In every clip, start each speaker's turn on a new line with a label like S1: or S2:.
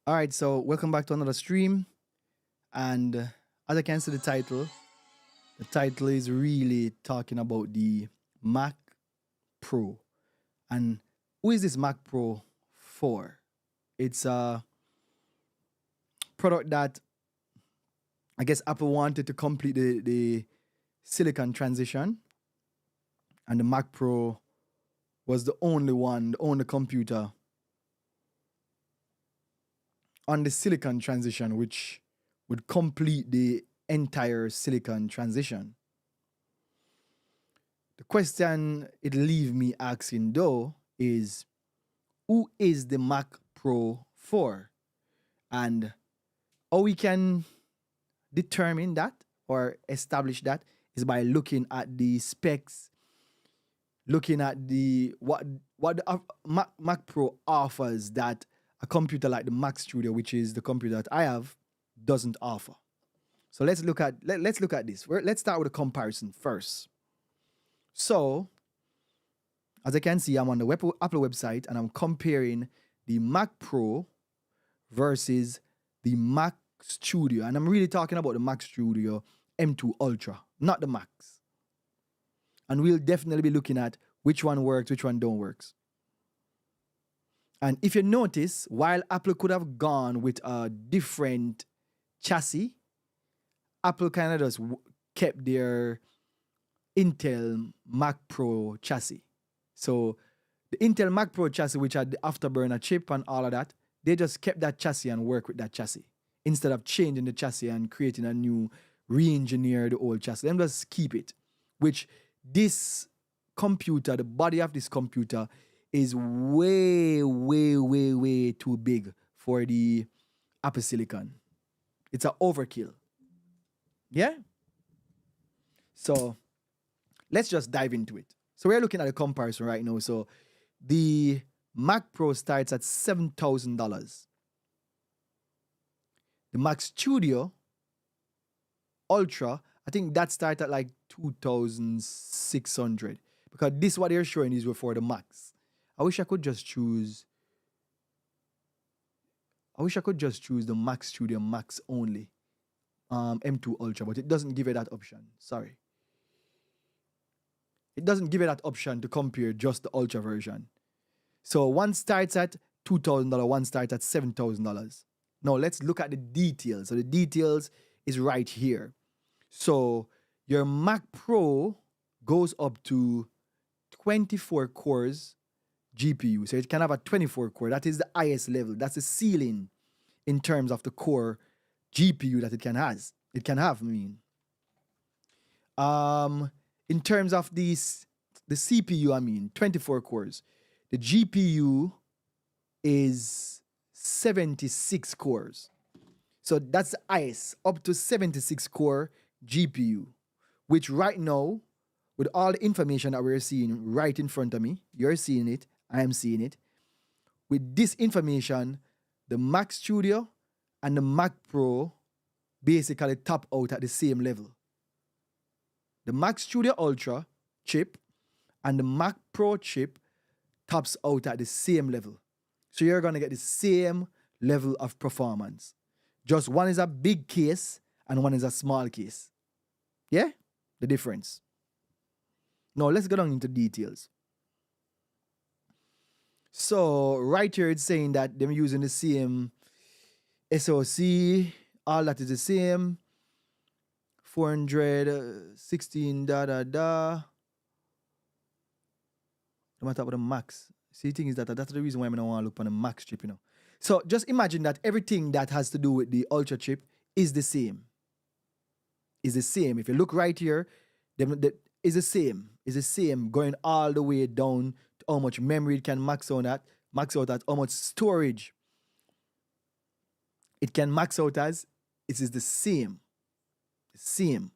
S1: All right, so welcome back to another stream. And as I can see the title is really talking about the Mac Pro. And who is this Mac Pro for? It's a product that I guess Apple wanted to complete the silicon transition. And the Mac Pro was the only one, the only computer on the silicon transition which would complete the entire silicon transition. The question it leave me asking though is who is the Mac Pro for? And how we can determine that or establish that is by looking at the specs, looking at the what the Mac Pro offers that a computer like the Mac Studio, which is the computer that I have, doesn't offer. So let's look at this. Let's start with a comparison first. So as I can see, I'm on the Apple website and I'm comparing the Mac Pro versus the Mac Studio. And I'm really talking about the Mac Studio M2 Ultra, not the Max. And we'll definitely be looking at which one works, which one don't works. And if you notice, while Apple could have gone with a different chassis, Apple kind of just kept their Intel Mac Pro chassis. So the Intel Mac Pro chassis, which had the afterburner chip and all of that, they just kept that chassis and work with that chassis instead of changing the chassis and creating a new, re-engineer the old chassis. Them just keep it. Which this computer, the body of this computer, is way, way, way, way too big for the Apple Silicon. It's an overkill. Yeah? So let's just dive into it. So we're looking at a comparison right now. So the Mac Pro starts at $7,000. The Mac Studio Ultra, I think that starts at like 2,600 because this what they're showing is for the Max. I wish I could just choose the Mac Studio Max only. M2 Ultra, but it doesn't give you that option. Sorry. It doesn't give you that option to compare just the Ultra version. So one starts at $2,000, one starts at $7,000. Now let's look at the details. So the details is right here. So your Mac Pro goes up to 24 cores GPU. So it can have a 24 core. That is the highest level. That's the ceiling in terms of the core GPU that it can have. In terms of the CPU, 24 cores. The GPU is 76 cores. So that's the highest, up to 76 core GPU, which right now, with all the information that we're seeing right in front of me, you're seeing it, I am seeing it. With this information, the Mac Studio and the Mac Pro basically top out at the same level. The Mac Studio Ultra chip and the Mac Pro chip tops out at the same level. So you're going to get the same level of performance. Just one is a big case and one is a small case. Yeah? The difference. Now let's go down into details. So right here it's saying that they're using the same SoC, all that is the same. 416 No matter about the Max. See, the thing is that's the reason why I don't want to look on the Max chip, So just imagine that everything that has to do with the Ultra chip is the same. Is the same. If you look right here, is the same. Is the same going all the way down to how much memory it can max out at, how much storage it can max out as. It is the same. The same.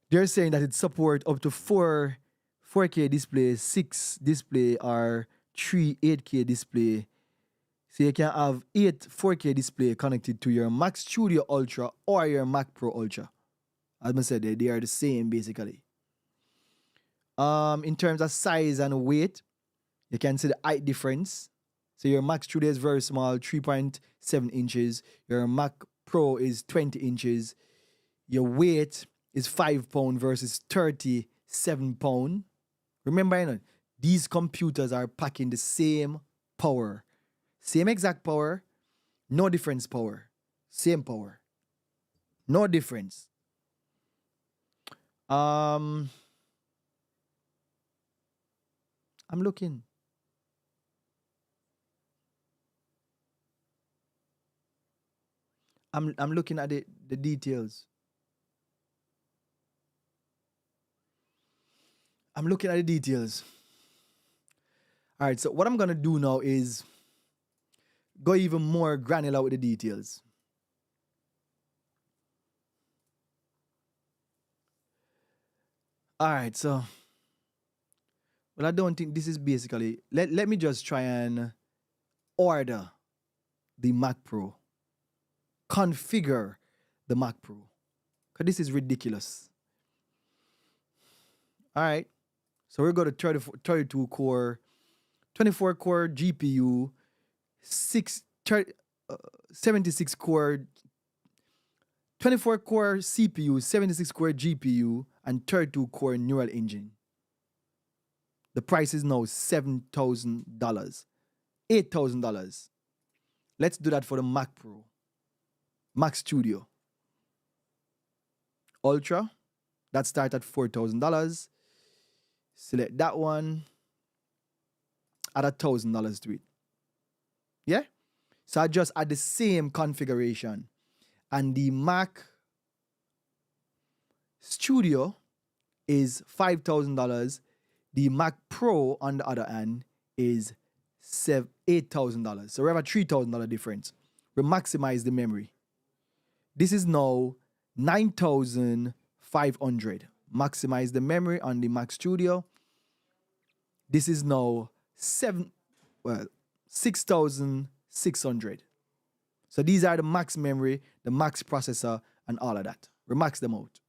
S1: They're saying that it supports up to 4K display, 6 display, or 3 8K display. So you can have 8 4K display connected to your Mac Studio Ultra or your Mac Pro Ultra. As I said, they are the same basically. In terms of size and weight, you can see the height difference. So your Mac Studio is very small, 3.7 inches. Your Mac Pro is 20 inches. Your weight is 5 pound versus 37 pound. Remember, these computers are packing the same power. Same exact power, no difference power. Same power. No difference. I'm looking. I'm looking at the details. I'm looking at the details. All right, so what I'm gonna do now is go even more granular with the details. All right, so well, I don't think this is basically. Let me just try and order the Mac Pro, configure the Mac Pro, because this is ridiculous. All right, so we're going to 32 core, 24 core GPU, 76 core, 24 core CPU, 76 core GPU, and 32 core neural engine. The price is now $7,000, $8,000. Let's do that for the Mac Pro, Mac Studio Ultra. That starts at $4,000. Select that one. Add $1,000 to it. Yeah? So I just add the same configuration. And the Mac Studio is $5,000. The Mac Pro, on the other hand, is $8,000. So we have a $3,000 difference. We maximize the memory. This is now 9,500. Maximize the memory on the Mac Studio. This is now 6,600. So these are the max memory, the max processor, and all of that. We max them out.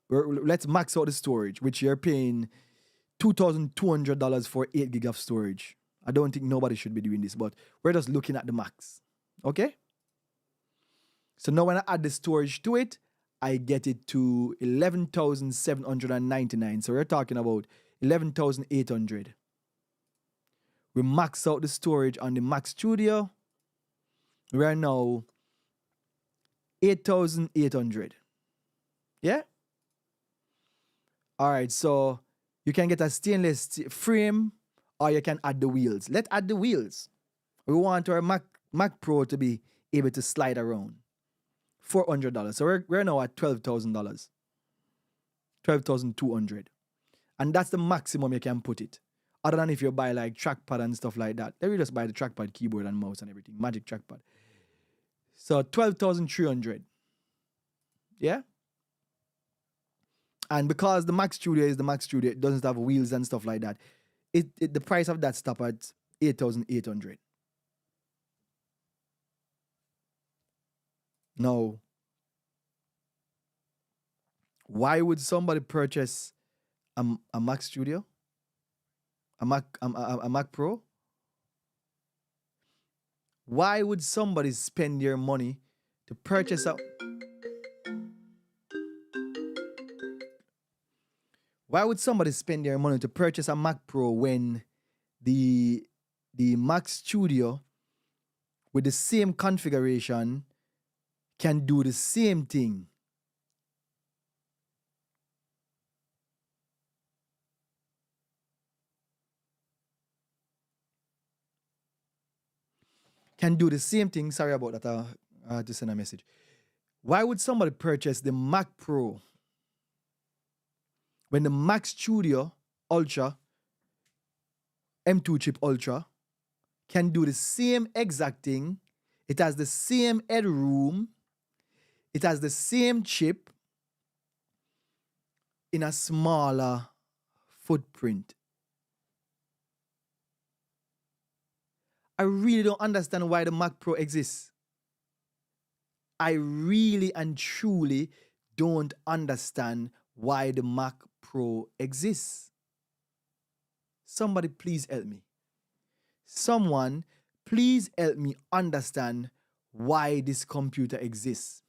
S1: Let's max out the storage, which you're paying $2,200 for 8 gig of storage. I don't think nobody should be doing this, but we're just looking at the max. Okay? So now when I add the storage to it, I get it to 11,799. So we're talking about 11,800. We max out the storage on the Mac Studio. We are now 8,800. Yeah? All right, so you can get a stainless frame or you can add the wheels. Let's add the wheels. We want our Mac Pro to be able to slide around. $400. So we're now at $12,000. 12,200. And that's the maximum you can put it. Other than if you buy like trackpad and stuff like that. Then you just buy the trackpad, keyboard and mouse and everything. Magic trackpad. So 12,300. Yeah? And because the Mac Studio is the Mac Studio, it doesn't have wheels and stuff like that. The price of that stop at 8,800. Now, why would somebody purchase a Mac Studio? A Mac Pro? Why would somebody spend their money to purchase a... Why would somebody spend their money to purchase a Mac Pro when the Mac Studio with the same configuration can do the same thing? Can do the same thing. Sorry about that. I had to send a message. Why would somebody purchase the Mac Pro when the Mac Studio Ultra, M2 chip Ultra, can do the same exact thing? It has the same headroom. It has the same chip in a smaller footprint. I really don't understand why the Mac Pro exists. I really and truly don't understand why the Mac Pro exists. Somebody please help me. someone, please help me understand why this computer exists.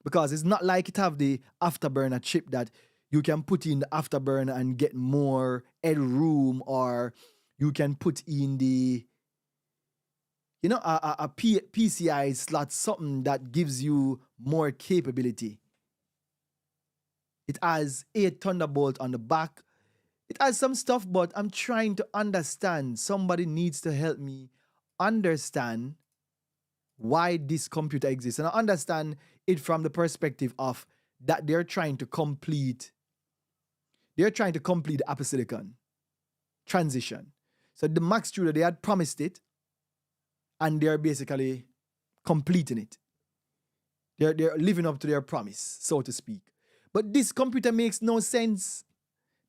S1: Because it's not like it have the afterburner chip that you can put in the afterburner and get more headroom, or you can put in the PCI slot, something that gives you more capability. It has 8 Thunderbolt on the back. It has some stuff, but I'm trying to understand. Somebody needs to help me understand why this computer exists. And I understand it from the perspective of that they're trying to complete the Apple Silicon transition. So the Mac Studio, they had promised it, and they're basically completing it. They're living up to their promise, so to speak. But this computer makes no sense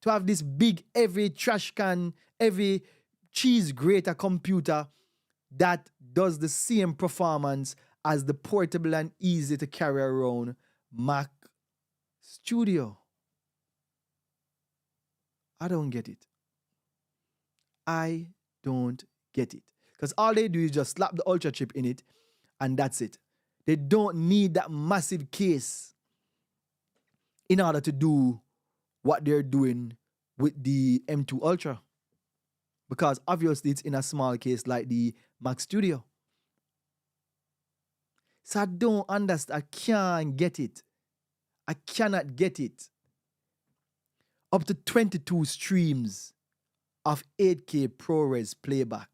S1: to have this big, heavy trash can, heavy cheese grater computer that does the same performance as the portable and easy to carry around Mac Studio. I don't get it. I don't get it. Because all they do is just slap the Ultra chip in it, and that's it. They don't need that massive case in order to do what they're doing with the M2 Ultra. Because obviously it's in a small case like the Mac Studio. So I don't understand. I can't get it. I cannot get it. Up to 22 streams of 8K ProRes playback.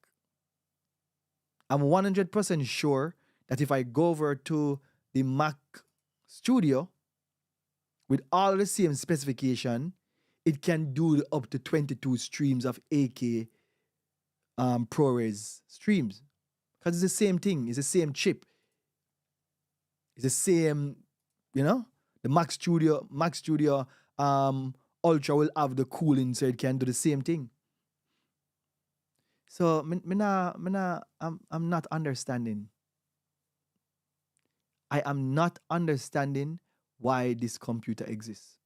S1: I'm 100% sure that if I go over to the Mac Studio with all the same specification, it can do up to 22 streams of 8K ProRes streams. Because it's the same thing. It's the same chip. It's the same, the Mac Studio Ultra will have the cooling so it can do the same thing. So I'm not understanding. I am not understanding why this computer exists.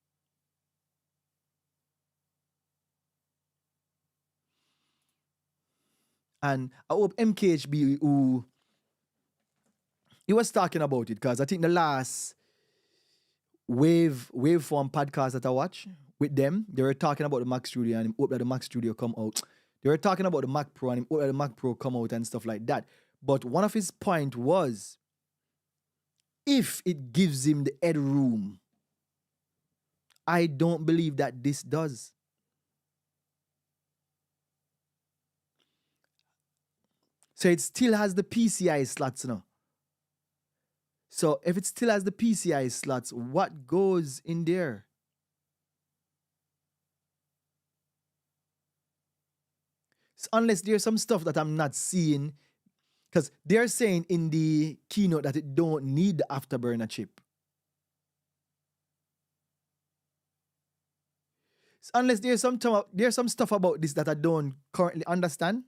S1: And I hope MKHB, who he was talking about it, because I think the last Waveform podcast that I watch with them, they were talking about the Mac Studio and hope that the Mac Studio come out. They were talking about the Mac Pro and hope that the Mac Pro come out and stuff like that. But one of his point was, if it gives him the headroom, I don't believe that this does. So it still has the PCI slots now. So if it still has the PCI slots, what goes in there? So unless there's some stuff that I'm not seeing, because they're saying in the keynote that it don't need the afterburner chip. So unless there's some stuff about this that I don't currently understand.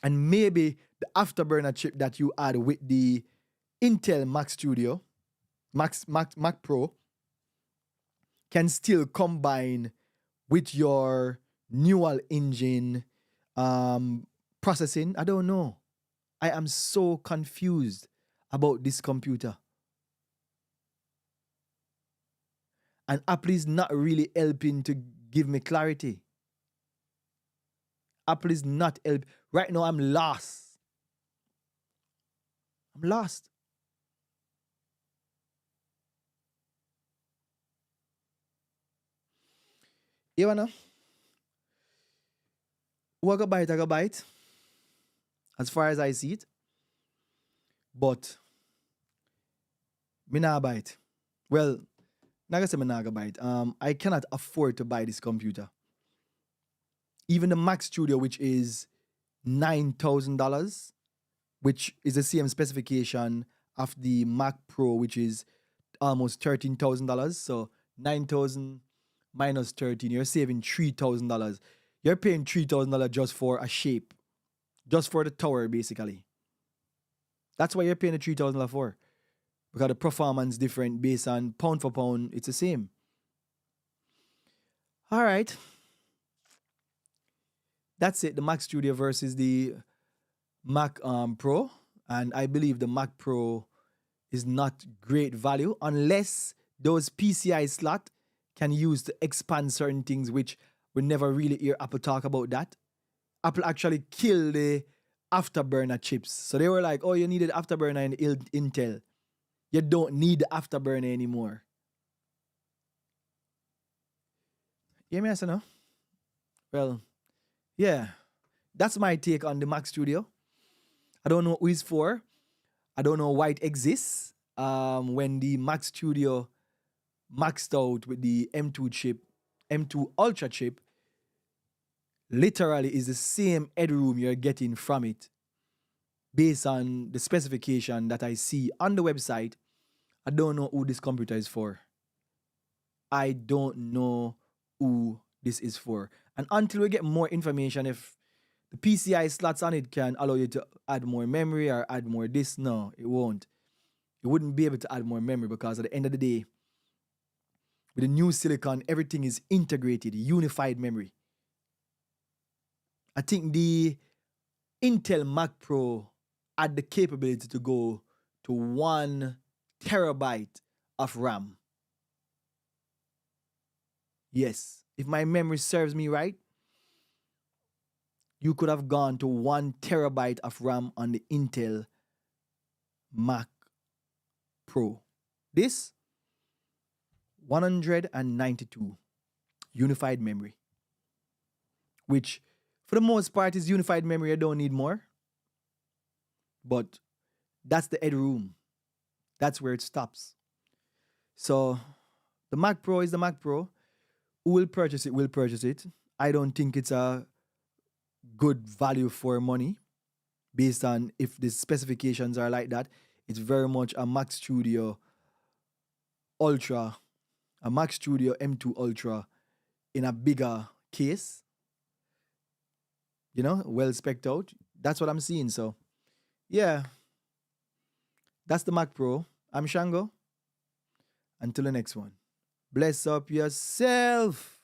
S1: And maybe the afterburner chip that you add with the Intel Mac Studio, Mac Pro, can still combine with your Neural Engine processing. I don't know. I am so confused about this computer. And Apple is not really helping to give me clarity. Apple is not helping. Right now, I'm lost. I'm lost. You wanna? Who I go bite, as far as I see it. But me nah bite. Well, naga say me nah go bite. I cannot afford to buy this computer. Even the Mac Studio, which is $9,000, which is the same specification of the Mac Pro, which is almost $13,000. So 9,000 minus 13, you're saving $3,000. You're paying $3,000 just for a shape, just for the tower, basically. That's why you're paying the $3,000 for, because the performance different based on pound for pound. It's the same. All right. that's it. The Mac Studio versus the Mac Pro. And I believe the Mac Pro is not great value unless those PCI slot can use to expand certain things, which we never really hear Apple talk about that. Apple actually killed the afterburner chips. So they were like, oh, you needed afterburner in Intel. You don't need the afterburner anymore. Yeah, me answer no? Well, yeah. That's my take on the Mac Studio. I don't know who it's for. I don't know why it exists. When the Mac Studio maxed out with the M2 chip, M2 Ultra chip, literally is the same headroom you're getting from it based on the specification that I see on the website. I don't know who this computer is for. I don't know who this is for. And until we get more information, if the PCI slots on it can allow you to add more memory or add more this, no, it won't. You wouldn't be able to add more memory because at the end of the day, with the new silicon, everything is integrated, unified memory. I think the Intel Mac Pro had the capability to go to 1 terabyte of RAM. Yes, if my memory serves me right, you could have gone to 1 terabyte of RAM on the Intel Mac Pro. This 192 unified memory, which for the most part is unified memory. I don't need more. But that's the headroom. That's where it stops. So the Mac Pro is the Mac Pro. Who will purchase it will purchase it. I don't think it's a good value for money based on if the specifications are like that. It's very much a Mac Studio Ultra, a Mac Studio M2 Ultra in a bigger case. You know, well spec'd out. That's what I'm seeing. So, yeah, that's the Mac Pro. I'm Shango. Until the next one. Bless up yourself.